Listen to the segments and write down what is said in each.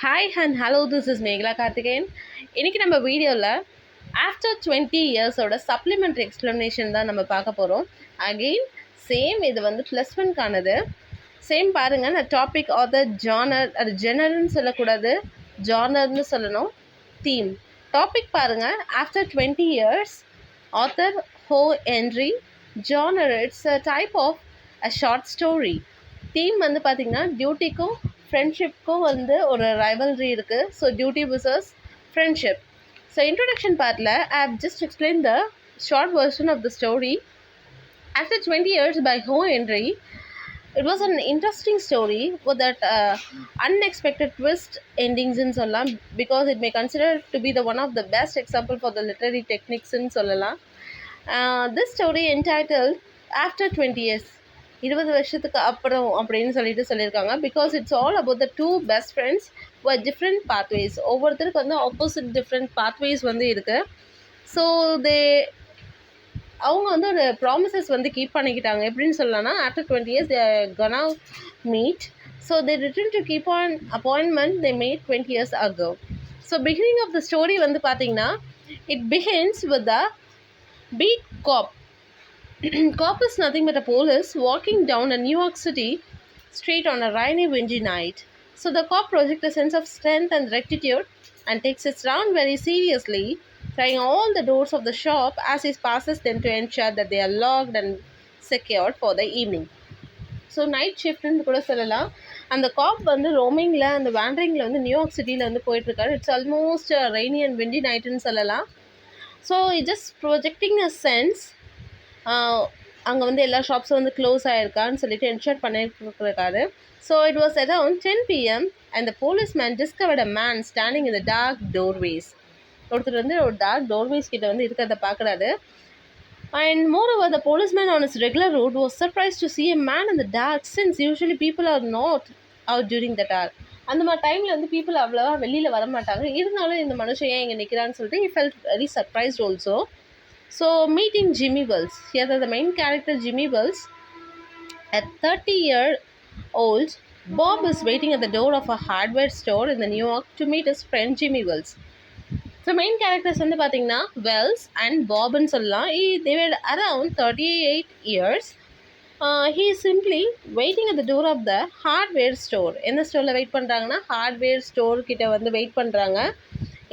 Hi and hello, this is Meghala Karthikeyan. இன்னைக்கு நம்ம வீடியோவில் ஆஃப்டர் 20 இயர்ஸோட சப்ளிமெண்ட்ரி எக்ஸ்ப்ளனேஷன் தான் நம்ம பார்க்க போகிறோம். அகெயின் சேம் இது வந்து ப்ளஸ் ஒன்கானது. சேம் பாருங்கள், நான் டாபிக் ஆதர் ஜானர், அது ஜெனர்னு சொல்லக்கூடாது, ஜானர்னு சொல்லணும். தீம் டாபிக் பாருங்கள், after 20 years, author O Henry, genre it's a type of a short story. Theme வந்து பார்த்திங்கன்னா டியூட்டிக்கும் ஃப்ரெண்ட்ஷிப்க்கும் வந்து ஒரு ரைவல்ரி இருக்குது. So duty versus friendship. So introduction பார்ட்டில் I have just explain the short version of the story. After 20 years by Ho Henry, it was an interesting story with that unexpected twist endings in sollaam, because it may consider to be the one of the best example for the literary techniques in sollalam. This story entitled After 20 years, 20 வருஷத்துக்கு அப்புறம் அப்படின்னு சொல்லியிருக்காங்க. Because it's all about the two best friends with different pathways. ஒவ்வொருத்தருக்கு வந்து opposite different pathways வந்து இருக்குது. So அவங்க வந்து ஒரு ப்ராமிசஸ் வந்து கீப் பண்ணிக்கிட்டாங்க. எப்படின்னு சொல்லலாம்னா, after 20 years they are gonna meet. So they returned to keep on appointment they made 20 years ago. So beginning of the story வந்து பார்த்தீங்கன்னா, it begins with the beat cop. Cop is nothing but a police walking down a New York City street on a rainy, windy night. So the cop projects a sense of strength and rectitude and takes its round very seriously, trying all the doors of the shop as he passes them to ensure that they are locked and secured for the evening. So night ஷிஃப்ட்னு கூட சொல்லலாம். அந்த காப் வந்து ரோமிங்கில், அந்த வேண்டரிங்கில் வந்து New York சிட்டியில் வந்து போயிட்டுருக்காரு. It's almost rainy and windy நைட்டுன்னு சொல்லலாம். So it just projecting a sense, அங்கே வந்து எல்லா ஷாப்ஸும் வந்து க்ளோஸ் ஆகிருக்கான்னு சொல்லிட்டு என்ஷூர் பண்ணிட்டுருக்காரு. So it was around 10 PM and the policeman discovered a man standing in the dark doorways. ஒருத்தர் வந்து ஒரு டார்க் டோர்வேஸ் கிட்ட வந்து இருக்கிறத பார்க்குறாரு. And moreover, the policeman on his regular route was surprised to see a man in the dark, since usually people are not out during the dark. அந்த மாதிரி டைமில் வந்து பீப்புள் அவ்வளோவா வெளியில் வர மாட்டாங்க. இருந்தாலும் இந்த மனுஷன் ஏன் இங்கே நிற்கிறான்னு சொல்லிட்டு he felt very surprised also. So meeting Jimmy Wells. Here the main character Jimmy Wells, a 30-year-old Bob, is waiting at the door of a hardware store in the New York to meet his friend Jimmy Wells. So main characters வந்து பார்த்தீங்கன்னா Wells and பாப்னு சொல்லலாம். They were around 38 years. He is simply waiting at the door of the hardware store. எந்த ஸ்டோரில் wait பண்ணுறாங்கன்னா, hardware store கிட்ட வந்து wait பண்ணுறாங்க.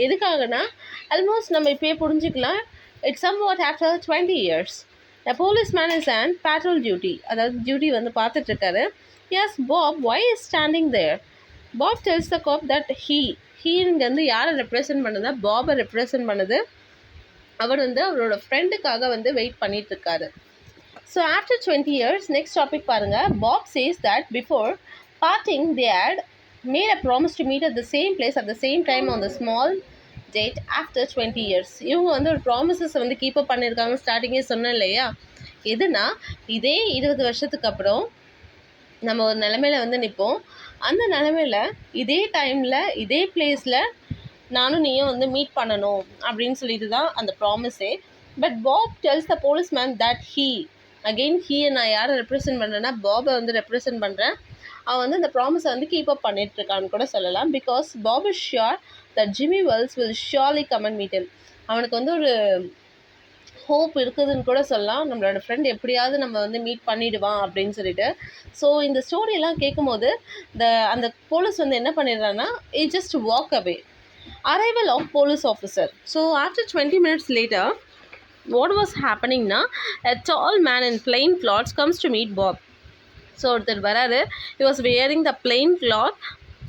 எதுக்காகனா, ஆல்மோஸ்ட் நம்ம இப்போயே புரிஞ்சுக்கலாம், it's somewhat after 20 years. The policeman is on patrol duty, அதாவது டியூட்டி வந்து பார்த்துட்ருக்காரு. Yes, Bob, why is standing there? Bob tells the cop that ஹீங்க வந்து யாரை ரெப்ரசன்ட் பண்ணுதா, பாபை ரெப்ரசன்ட் பண்ணுது. அவர் வந்து அவரோட ஃப்ரெண்டுக்காக வந்து வெயிட் பண்ணிட்டுருக்காரு. So after 20 years, next topic பாருங்கள். Bob says that before parting they had made a promise to meet at the same place at the same time on the small date after 20 years. இவங்க வந்து ஒரு promises வந்து keep up பண்ணியிருக்காங்க. ஸ்டார்டிங்கே சொன்னேன் இல்லையா, எதுனா இதே 20 வருஷத்துக்கு அப்புறம் நம்ம ஒரு நிலமையில வந்து நிற்போம். அந்த நிலமையில் இதே டைமில் இதே பிளேஸில் நானும் நீயும் வந்து மீட் பண்ணணும் அப்படின்னு சொல்லிட்டு தான் அந்த ப்ராமிஸே. But Bob tells the policeman that நான் யாரை ரெப்ரசன்ட் பண்ணுறேன்னா, பாபை வந்து ரெப்ரசன்ட் பண்ணுறேன். அவன் வந்து அந்த ப்ராமிஸை வந்து கீப் அப் பண்ணிட்டுருக்கான்னு கூட சொல்லலாம். Because Bob is sure that Jimmy Wales will surely come and meet him. அவனுக்கு வந்து ஒரு ஹோப் இருக்குதுன்னு கூட சொல்லலாம், நம்மளோட ஃப்ரெண்ட் எப்படியாவது நம்ம வந்து மீட் பண்ணிவிடுவான் அப்படின்னு சொல்லிட்டு. ஸோ இந்த ஸ்டோரியெல்லாம் கேட்கும்போது அந்த போலீஸ் வந்து என்ன பண்ணிடுறான்னா, it just walk away. Arrival of police officer. So after 20 minutes later, what was happening na, a tall man in plain clothes comes to meet Bob. So ஒருத்தர் வராரு. He was wearing the plain cloth.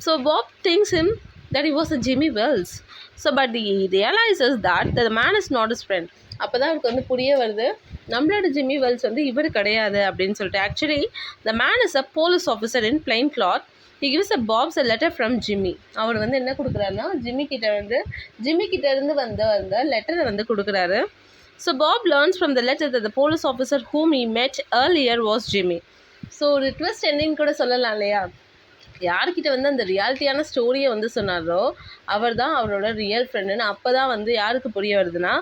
So Bob thinks him that he was a Jimmy Wells. So but he realizes that the man is not his friend. அப்போ தான் அவருக்கு வந்து புரிய வருது, நம்மளோட Jimmy Wells வந்து இவர் கிடையாது அப்படின்னு சொல்லிட்டு. Actually the man is a police officer in plain cloth. He gives a Bob's a letter from Jimmy. அவர் வந்து என்ன கொடுக்குறாருன்னா, ஜிம்மி கிட்ட இருந்து வந்த அந்த லெட்டரை வந்து கொடுக்குறாரு. So Bob learns from the letter that the police officer whom he met earlier was Jimmy. So ஒரு ட்விஸ்ட் என்னன்னு கூட சொல்லலாம் இல்லையா, யார்கிட்ட வந்து அந்த ரியாலிட்டியான ஸ்டோரியை வந்து சொன்னாரோ அவர் தான் அவரோட ரியல் ஃப்ரெண்டுன்னு. அப்போ தான் வந்து யாருக்கு புரிய வருதுன்னா,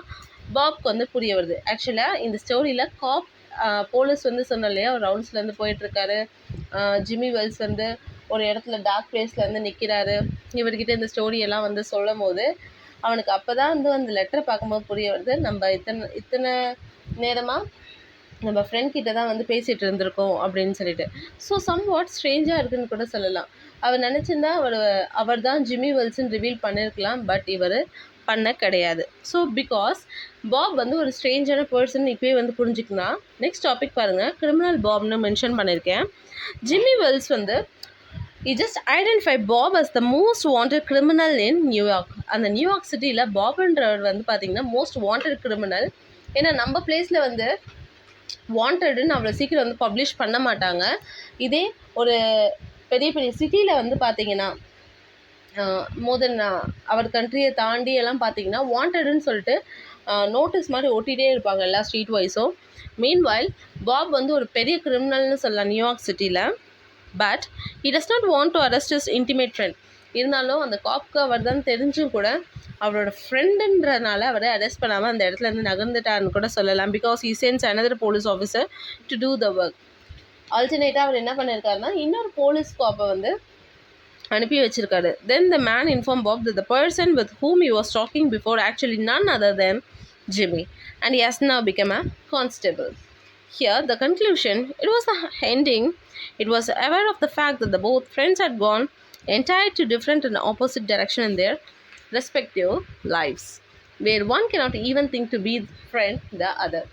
பாப்க்கு வந்து புரிய வருது. ஆக்சுவலாக இந்த ஸ்டோரியில் காப் போலீஸ் வந்து சொன்னோம் இல்லையா, ஒரு ரவுண்ட்ஸ்லேருந்து போயிட்டுருக்காரு. ஜிம்மி வெல்ஸ் வந்து ஒரு இடத்துல டார்க் பிளேஸில் வந்து நிற்கிறாரு. இவர்கிட்ட இந்த ஸ்டோரியெல்லாம் வந்து சொல்லும் போது அவனுக்கு அப்போ தான் வந்து அந்த லெட்டரை பார்க்கும்போது புரிய வருது, நம்ம இத்தனை நேரமாக நம்ம ஃப்ரெண்ட் கிட்ட தான் வந்து பேசிகிட்டு இருந்திருக்கோம் அப்படின்னு சொல்லிட்டு. ஸோ சம் வாட் ஸ்ட்ரேஞ்சாக இருக்குதுன்னு கூட சொல்லலாம். அவர் நினச்சிருந்தா அவர் தான் ஜிம்மி வெல்ஸ்ன்னு ரிவீல் பண்ணியிருக்கலாம், பட் இவர் பண்ண கிடையாது. ஸோ பிகாஸ் பாப் வந்து ஒரு ஸ்ட்ரேஞ்சான பர்சன் இப்போயே வந்து புரிஞ்சுக்கலாம். நெக்ஸ்ட் டாபிக் பாருங்கள், கிரிமினல் பாப்னு மென்ஷன் பண்ணியிருக்கேன். ஜிம்மி வெல்ஸ் வந்து he just identified Bob as the most wanted criminal in New York. அந்த நியூயார்க் சிட்டியில் பாப்ன்றவர் வந்து பார்த்திங்கன்னா மோஸ்ட் வாண்டட் கிரிமினல். ஏன்னா நம்ம பிளேஸில் வந்து வாண்டடுன்னு அவ்வளோ சீக்கிரம் வந்து பப்ளிஷ் பண்ண மாட்டாங்க. இதே ஒரு பெரிய பெரிய சிட்டியில் வந்து பார்த்திங்கன்னா மோர் தென் அவர் கண்ட்ரியை தாண்டி எல்லாம் பார்த்திங்கன்னா வாண்டடுன்னு சொல்லிட்டு நோட்டீஸ் மாதிரி ஓட்டிகிட்டே இருப்பாங்க எல்லா ஸ்ட்ரீட் வைஸும். மீன்வைல் பாப் வந்து ஒரு பெரிய கிரிமினல்னு சொல்லலாம் நியூயார்க் சிட்டியில். But he does not want to arrest his intimate friend. இருந்தாலும் அந்த காப்க்கு அவர் தான் தெரிஞ்சும் கூட அவரோட ஃப்ரெண்டுன்றனால அவரை அரெஸ்ட் பண்ணாமல் அந்த இடத்துல இருந்து நகர்ந்துட்டார்னு கூட சொல்லலாம். Because he sends another police officer to do the work. ஆல்டர்னேட்டாக அவர் என்ன பண்ணியிருக்காருன்னா இன்னொரு போலீஸ் காப்பை வந்து அனுப்பி வச்சிருக்காரு. Then the man informed Bob that the person with whom he was talking before actually none other than Jimmy, and he has now become a constable. Here the conclusion, it was the ending. It was aware of the fact that the both friends had gone entirely to different and opposite direction in their respective lives, where one cannot even think to be friend the other.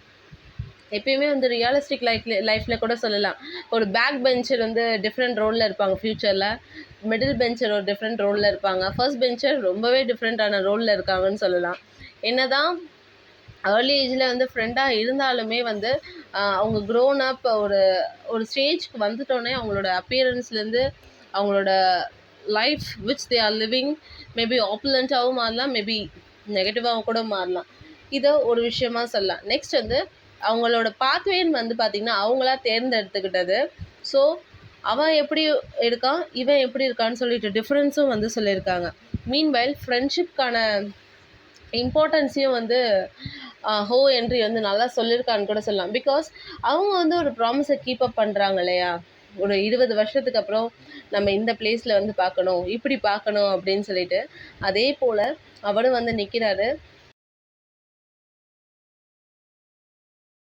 எப்பயுமே வந்து realistic லைஃப்பில் கூட சொல்லலாம், ஒரு back bencher வந்து different ரோலில் இருப்பாங்க ஃப்யூச்சரில், மிடில் பெஞ்சர் ஒரு டிஃப்ரெண்ட் ரோலில் இருப்பாங்க, ஃபர்ஸ்ட் பெஞ்சர் ரொம்பவே டிஃப்ரெண்ட்டான ரோலில் இருக்காங்கன்னு சொல்லலாம். என்ன தான் ஏர்லி ஏஜில் வந்து ஃப்ரெண்டாக இருந்தாலுமே வந்து அவங்க க்ரோன் அப் ஒரு ஸ்டேஜ்க்கு வந்துட்டோன்னே அவங்களோட அப்பியரன்ஸ்லேருந்து அவங்களோட life which they are living maybe ஆப்புலண்ட்டாகவும் மாறலாம், மேபி நெகட்டிவாகவும் கூட மாறலாம். இதை ஒரு விஷயமா சொல்லலாம். நெக்ஸ்ட் வந்து அவங்களோட பாத்வேன்னு வந்து பார்த்திங்கன்னா அவங்களா தேர்ந்தெடுத்துக்கிட்டது. ஸோ அவன் எப்படி இருக்கான் இவன் எப்படி இருக்கான்னு சொல்லிட்டு டிஃப்ரென்ஸும் வந்து சொல்லியிருக்காங்க. மீன்வைல் ஃப்ரெண்ட்ஷிப்கான இம்பார்ட்டன்ஸையும் வந்து ஹோ என்ட்ரி வந்து நல்லா சொல்லியிருக்கான்னு கூட சொல்லலாம். பிகாஸ் அவங்க வந்து ஒரு ப்ராமிஸை கீப் அப் பண்ணுறாங்க இல்லையா, ஒரு 20 வருஷத்துக்கு அப்புறம் நம்ம இந்த பிளேஸில் வந்து பார்க்கணும், இப்படி பார்க்கணும் அப்படின்னு சொல்லிட்டு. அதே போல் அவரும் வந்து நிற்கிறாரு.